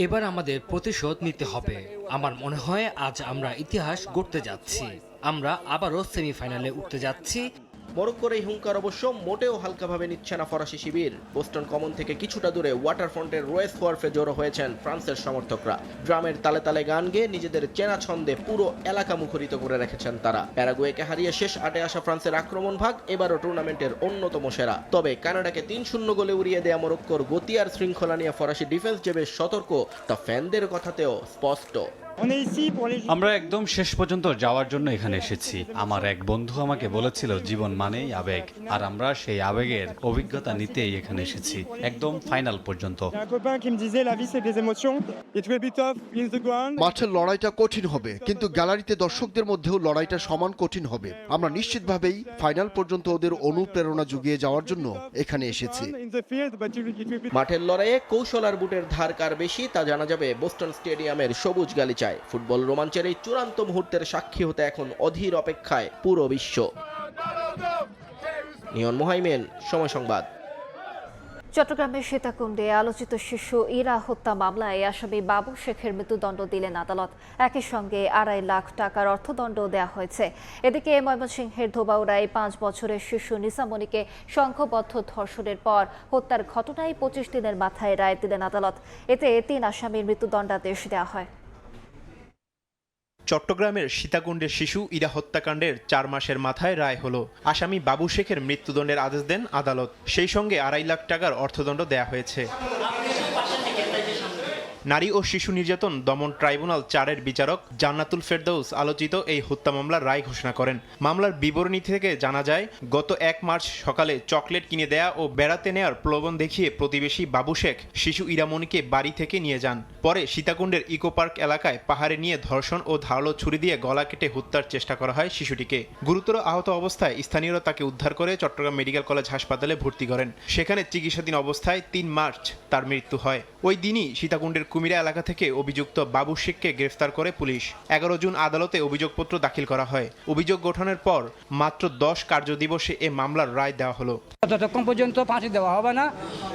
Speaker 2: এবার আমাদের প্রতিশোধ নিতে হবে। আমার মনে হয় আজ আমরা ইতিহাস গড়তে যাচ্ছি। আমরা আবারও সেমিফাইনালে উঠতে যাচ্ছি।
Speaker 25: মরক্কোর এই হুঙ্কার অবশ্য মোটেও হালকাভাবে নিচ্ছে না ফরাসি শিবির। বোস্টন কমন থেকে কিছুটা দূরে ওয়াটারফ্রন্টের রোয়েস ওয়ার্ফে জড়ো হয়েছেন ফ্রান্সের সমর্থকরা। ড্রামের তালে তালে গান গেয়ে নিজেদের চেনা ছন্দে পুরো এলাকা মুখরিত করে রেখেছেন তারা। প্যারাগুয়েকে হারিয়ে শেষ 8-এ আসা ফ্রান্সের আক্রমণ ভাগ এবারও টুর্নামেন্টের অন্যতম সেরা। তবে কানাডাকে 3-0 গোলে উড়িয়ে দেয়া মরক্কোর গতি আর শৃঙ্খলা নিয়ে ফরাসি ডিফেন্স যে বেশ সতর্ক, তা ফ্যানদের কথাতেও স্পষ্ট।
Speaker 3: আমরা একদম শেষ পর্যন্ত যাওয়ার জন্য এখানে এসেছি। আমার এক বন্ধু আমাকে বলেছিল জীবন মানেই আবেগ, আর আমরা সেই আবেগের অভিজ্ঞতা নিতেই এখানে এসেছি একদম ফাইনাল পর্যন্ত।
Speaker 27: মাঠের লড়াইটা কঠিন হবে, কিন্তু গ্যালারিতে দর্শকদের মধ্যেও লড়াইটা সমান কঠিন হবে। আমরা নিশ্চিতভাবেই ফাইনাল পর্যন্ত ওদের অনুপ্রেরণা জুগিয়ে যাওয়ার জন্য এখানে এসেছি।
Speaker 25: মাঠের লড়াইয়ে কৌশল আর বুটের ধার কার বেশি তা জানা যাবে বোস্টন স্টেডিয়ামের সবুজ গালিচায়। ফুটবল রোমাঞ্চের এই চূড়ান্ত মুহূর্তের সাক্ষী হতে এখন অধীর অপেক্ষায় পুরো বিশ্ব। নিয়ন মোহাইমেন, সময় সংবাদ।
Speaker 1: চট্টগ্রামের সীতাকুণ্ডে আলোচিত শিশু ইরা হত্যা মামলায় আসামি বাবু শেখের মৃত্যুদণ্ড দিলেন আদালত। একই সঙ্গে 2.5 লাখ টাকার অর্থদণ্ড দেওয়া হয়েছে। এদিকে ময়মনসিংহের ধোবাউড়ায় 5 বছরের শিশু নিসামণিকে সংঘবদ্ধ ধর্ষণের পর হত্যার ঘটনায় 25 দিনের মাথায় রায় দিলেন আদালত। এতে 3 আসামির মৃত্যুদণ্ডাদেশ দেওয়া হয়।
Speaker 4: চট্টগ্রামের সীতাকুণ্ডের শিশু ইরা হত্যাকাণ্ডের 4 মাসের মাথায় রায় হলো। আসামি বাবু শেখের মৃত্যুদণ্ডের আদেশ দেন আদালত। সেই সঙ্গে 2.5 লাখ টাকার অর্থদণ্ড দেয়া হয়েছে। নারী ও শিশু নির্যাতন দমন ট্রাইব্যুনাল 4-এর বিচারক জান্নাতুল ফেরদৌস আলোচিত এই হত্যা মামলার রায় ঘোষণা করেন। মামলার বিবরণী থেকে জানা যায়, গত 1 মার্চ সকালে চকলেট কিনে দেয়া ও বেড়াতে নেয়ার প্রলোভন দেখিয়ে প্রতিবেশী বাবু শেখ শিশু ইরামণিকে বাড়ি থেকে নিয়ে যান। পরে সীতাকুণ্ডের ইকো পার্ক এলাকায় পাহাড়ে নিয়ে ধর্ষণ ও ধারালো ছুরি দিয়ে গলা কেটে হত্যার চেষ্টা করা হয় শিশুটিকে। গুরুতর আহত অবস্থায় স্থানীয়রা তাকে উদ্ধার করে চট্টগ্রাম মেডিকেল কলেজ হাসপাতালে ভর্তি করেন। সেখানে চিকিৎসাধীন অবস্থায় 3 মার্চ তার মৃত্যু হয়। ওই দিনই সীতাকুণ্ডের কুমিরা এলাকা থেকে অভিযুক্ত বাবু শেখকে গ্রেফতার করে পুলিশ। 11 জুন আদালতে অভিযোগপত্র দাখিল করা হয়। অভিযোগ গঠনের পর মাত্র 10 কার্যদিবসে এ মামলার রায় দেওয়া হলো।
Speaker 6: যতক্ষণ পর্যন্ত ফাঁসি দেওয়া হবে না,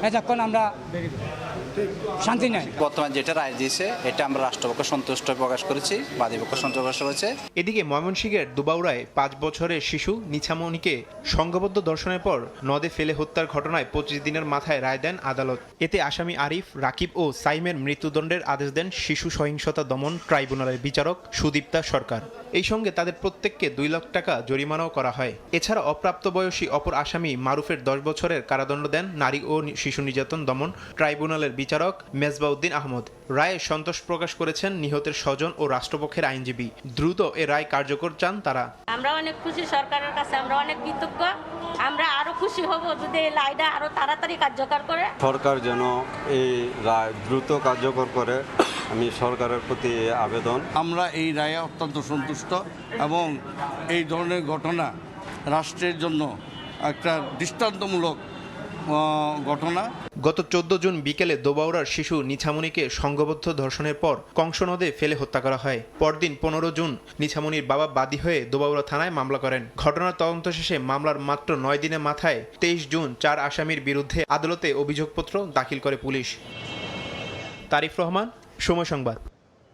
Speaker 6: এতক্ষণ আমরা শান্তি নাই।
Speaker 10: বর্তমান যেটা রায় দিয়েছে এটা আমরা রাষ্ট্রপক্ষ সন্তুষ্ট প্রকাশ করেছি, বাদীপক্ষ সন্তুষ্ট প্রকাশ করেছে।
Speaker 4: এদিকে ময়মনসিংহের দুবাউড়ায় 5 বছরের শিশু নিছামণিকে সংঘবদ্ধ ধর্ষণের পর নদে ফেলে হত্যার ঘটনায় 25 দিনের মাথায় রায় দেন আদালত। এতে আসামি আরিফ, রাকিব ও সাইমের মৃত্যুদণ্ডের আদেশ দেন শিশু সহিংসতা দমন ট্রাইব্যুনালের বিচারক সুদীপ্তা সরকার। এই সঙ্গে তাদের প্রত্যেককে 2 লাখ টাকা জরিমানাও করা হয়। এছাড়া অপ্রাপ্তবয়সী অপর আসামি মারুফের 10 বছরের কারাদণ্ড দেন নারী ও শিশু নির্যাতন দমন ট্রাইব্যুনালের বিচারক মেজবাউদ্দিন আহমদ। রায়ে সন্তোষ প্রকাশ করেছেন নিহতের স্বজন ও রাষ্ট্রপক্ষের আইনজীবী। দ্রুত এ রায় কার্যকর চান তারা।
Speaker 11: আমরা অনেক খুশি, সরকারের কাছে আমরা অনেক কৃতজ্ঞ। আমরা আরো খুশি হব যদি এই রায়টা আরো তাড়াতাড়ি কার্যকর করে।
Speaker 12: সরকার যেন এই রায় দ্রুত কার্যকর করে, আমি সরকারের প্রতি আবেদন।
Speaker 18: আমরা এই রায়ে অত্যন্ত সন্তুষ্ট এবং এই ধরনের ঘটনা রাষ্ট্রের জন্য একটা দৃষ্টান্তমূলক ঘটনা।
Speaker 4: গত 14 জুন বিকেলে দোবাউড়ার শিশু নিছামণিকে সংঘবদ্ধ ধর্ষণের পর কংস নদে ফেলে হত্যা করা হয়। পরদিন 15 জুন নিছামণির বাবা বাদী হয়ে দোবাউড়া থানায় মামলা করেন। ঘটনার তদন্ত শেষে মামলার মাত্র 9 দিনের মাথায় 23 জুন 4 আসামির বিরুদ্ধে আদালতে অভিযোগপত্র দাখিল করে পুলিশ। তারিফ রহমান, সময় সংবাদ।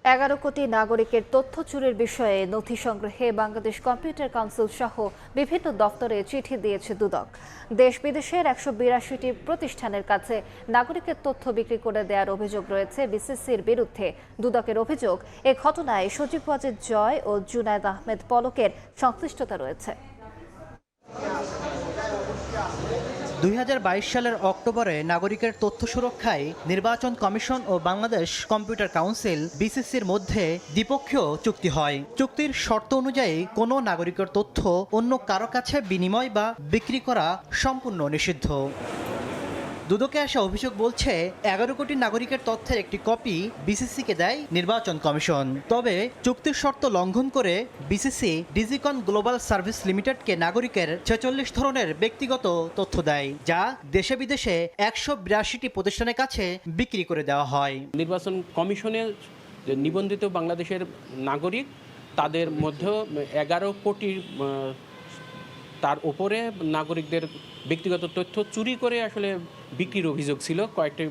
Speaker 1: 11 কোটি নাগরিকের তথ্য চুরির বিষয়ে নথি সংগ্রহে বাংলাদেশ কম্পিউটার কাউন্সিল সহ বিভিন্ন দপ্তরে চিঠি দিয়েছে দুদক। দেশ বিদেশের 182টি প্রতিষ্ঠানের কাছে নাগরিকের তথ্য বিক্রি করে দেওয়ার অভিযোগ রয়েছে বিসিসির বিরুদ্ধে। দুদকের অভিযোগ, এ ঘটনায় সজীব ওয়াজেদ জয় ও জুনায়েদ আহমেদ পলকের সংশ্লিষ্টতা রয়েছে।
Speaker 28: 2022 সালের অক্টোবরে নাগরিকের তথ্য সুরক্ষায় নির্বাচন কমিশন ও বাংলাদেশ কম্পিউটার কাউন্সিল বিসিসির মধ্যে দ্বিপক্ষীয় চুক্তি হয়। চুক্তির শর্ত অনুযায়ী কোনো নাগরিকের তথ্য অন্য কারো কাছে বিনিময় বা বিক্রি করা সম্পূর্ণ নিষিদ্ধ। দুদকে আসা অভিযোগ বলছে 11 কোটি নাগরিকের তথ্যের একটি কপি বিসিসিকে দেয় নির্বাচন কমিশন। তবে চুক্তির শর্ত লঙ্ঘন করে বিসিসি ডিজিকন গ্লোবাল সার্ভিস লিমিটেডকে নাগরিকের 46 ধরনের ব্যক্তিগত তথ্য দেয়, যা দেশে বিদেশে 182টি প্রতিষ্ঠানের কাছে বিক্রি করে দেওয়া হয়।
Speaker 7: নির্বাচন কমিশনের নিবন্ধিত বাংলাদেশের নাগরিক, তাদের মধ্যে 11 কোটি তার উপরে নাগরিকদের ব্যক্তিগত তথ্য চুরি করে আসলে বিক্রির অভিযোগ ছিল কয়েকটি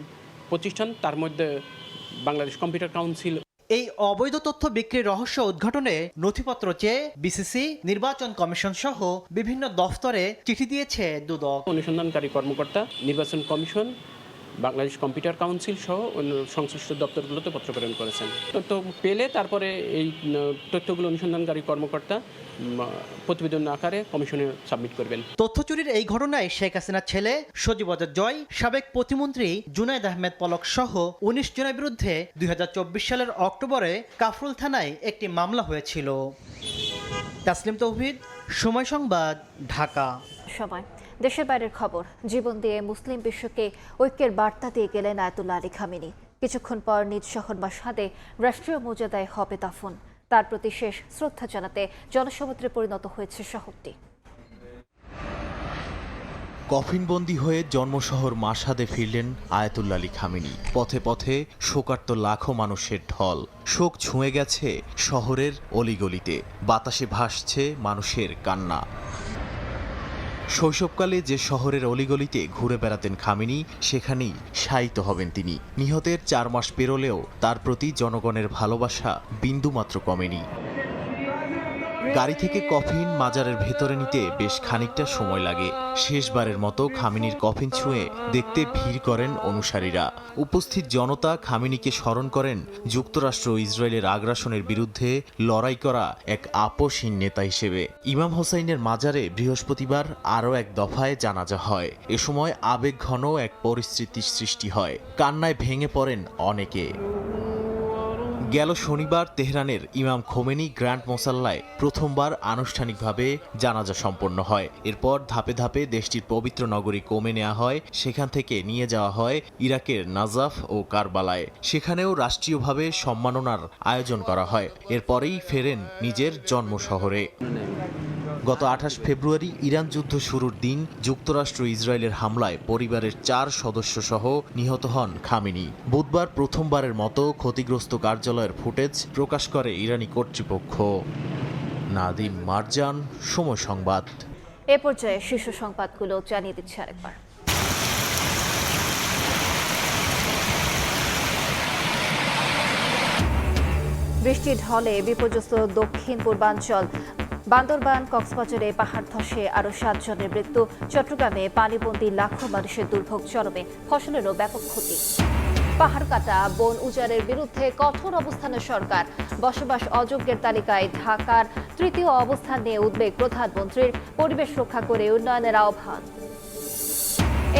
Speaker 7: প্রতিষ্ঠান, তার মধ্যে বাংলাদেশ কম্পিউটার কাউন্সিল।
Speaker 28: এই অবৈধ তথ্য বিক্রির রহস্য উদ্ঘাটনে নথিপত্র চেয়ে বিসিসি, নির্বাচন কমিশন সহ বিভিন্ন দফতরে চিঠি দিয়েছে দুদক।
Speaker 7: অনুসন্ধানকারী কর্মকর্তা, নির্বাচন কমিশন, বাংলাদেশ কম্পিউটার কাউন্সিল সহ অন্য সংশ্লিষ্ট দপ্তরগুলোতে পত্র প্রেরণ করেছেন। তথ্য পেলে তারপরে এই তথ্যগুলো অনুসন্ধানকারী কর্মকর্তা প্রতিবেদন আকারে কমিশনে সাবমিট করবেন।
Speaker 28: তথ্য চুরির এই ঘটনায় শেখ হাসিনার ছেলে সজীব ওয়াজেদ জয়, সাবেক প্রতিমন্ত্রী জুনায়েদ আহমেদ পলক সহ 19 জনের বিরুদ্ধে 2024 সালের অক্টোবরে কাফরুল থানায় একটি মামলা হয়েছিল। তাসলিম তৌহিদ, সময় সংবাদ, ঢাকা।
Speaker 1: সময়। দেশের বাইরের খবর। জীবন দিয়ে মুসলিম বিশ্বকে ঐক্যের বার্তা দিয়ে গেলেন আয়াতুল্লাহ আলী খামেনি। কিছুক্ষণ পর নিজ শহর মাশহাদে রাষ্ট্রীয় মর্যাদায় হবে দাফন। তার প্রতি শেষ শ্রদ্ধা জানাতে জনসমুদ্রে পরিণত হয়েছে শহরটি।
Speaker 9: কফিনবন্দি হয়ে জন্মশহর মাশহাদে ফিরলেন আয়াতুল্লাহ আলী খামেনি। পথে পথে শোকার্ত লাখো মানুষের ঢল। শোক ছুঁয়ে গেছে শহরের অলিগলিতে, বাতাসে ভাসছে মানুষের কান্না। শৈশবকালে যে শহরের অলিগলিতে ঘুরে বেড়াতেন খামেনি, সেখানেই শায়িত হবেন তিনি। নিহতের 4 মাস পেরোলেও তার প্রতি জনগণের ভালোবাসা বিন্দুমাত্র কমেনি। গাড়ি থেকে কফিন মাজারের ভেতরে নিতে বেশ খানিকটা সময় লাগে। শেষবারের মতো খামেনির কফিন ছুঁয়ে দেখতে ভিড় করেন অনুসারীরা। উপস্থিত জনতা খামেনিকে স্মরণ করেন যুক্তরাষ্ট্র ও ইসরায়েলের আগ্রাসনের বিরুদ্ধে লড়াই করা এক আপোষহীন নেতা হিসেবে। ইমাম হোসাইনের মাজারে বৃহস্পতিবার আরও এক দফায় জানাজা হয়। এ সময় আবেগঘন এক পরিস্থিতির সৃষ্টি হয়। কান্নায় ভেঙে পড়েন অনেকে। গেল শনিবার তেহরানের ইমাম খোমেনি গ্র্যান্ড মোসাল্লায় প্রথমবার আনুষ্ঠানিকভাবে জানাজা সম্পন্ন হয়। এরপর ধাপে ধাপে দেশটির পবিত্র নগরী কোমে নেওয়া হয়। সেখান থেকে নিয়ে যাওয়া হয় ইরাকের নাজাফ ও কারবালায়। সেখানেও রাষ্ট্রীয়ভাবে সম্মাননার আয়োজন করা হয়। এরপরেই ফেরেন নিজের জন্ম শহরে। গত 28 ফেব্রুয়ারি ইরান যুদ্ধ শুরুর দিন যুক্তরাষ্ট্র ইসরায়েলের হামলায় পরিবারের 4 সদস্য সহ নিহত হন খামেনি। বুধবার প্রথমবারের মতো ক্ষতিগ্রস্ত কার্যালয়ের ফুটেজ প্রকাশ করে ইরানি কর্তৃপক্ষ। নাদিম মারজান, সময় সংবাদ।
Speaker 1: এ পর্যায়ে শীর্ষ সংবাদগুলো জানিয়ে দিচ্ছে আরেকবার। বৃষ্টির ঢলে বিপর্যস্ত দক্ষিণ পূর্বাঞ্চল। বান্দরবান, কক্সবাজারে পাহাড় ধসে আরও 7 জনের মৃত্যু। চট্টগ্রামে পানিবন্দী লাখো মানুষের দুর্ভোগ চরমে, ফসলেরও ব্যাপক ক্ষতি। পাহাড় কাটা, বন উজাড়ের বিরুদ্ধে কঠোর অবস্থানে সরকার। বসবাস অযোগ্যের তালিকায় ঢাকার 3য় অবস্থান নিয়ে উদ্বেগ প্রধানমন্ত্রীর। পরিবেশ রক্ষা করে উন্নয়নের আহ্বান।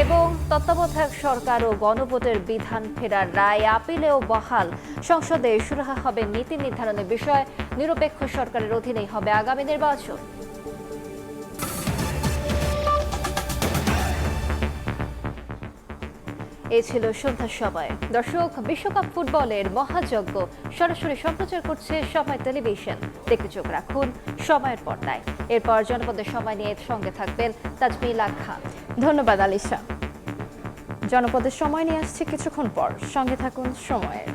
Speaker 1: এবং তত্ত্বাবধায়ক সরকার ও গণভোটের বিধান ফেরার রায় আপিলেও বহাল। সংসদে সুরাহা হবে নীতি নির্ধারণের বিষয়। নিরপেক্ষ সরকারের অধীনেই হবে আগামী নির্বাচন। এই ছিল সন্ধ্যার সময়। দর্শক, বিশ্বকাপ ফুটবলের মহাযজ্ঞ সরাসরি সম্প্রচার করছে সময় টেলিভিশন। দেখতে চোখ রাখুন সময়ের পর্দায়। এরপর জনপদের সময় নিয়ে সঙ্গে থাকবেন তাজমিলা খান।
Speaker 13: ধন্যবাদ আলিশা। জনপদের সময় নিয়ে আসছে কিছুক্ষণ পর। সঙ্গে থাকুন সময়ের।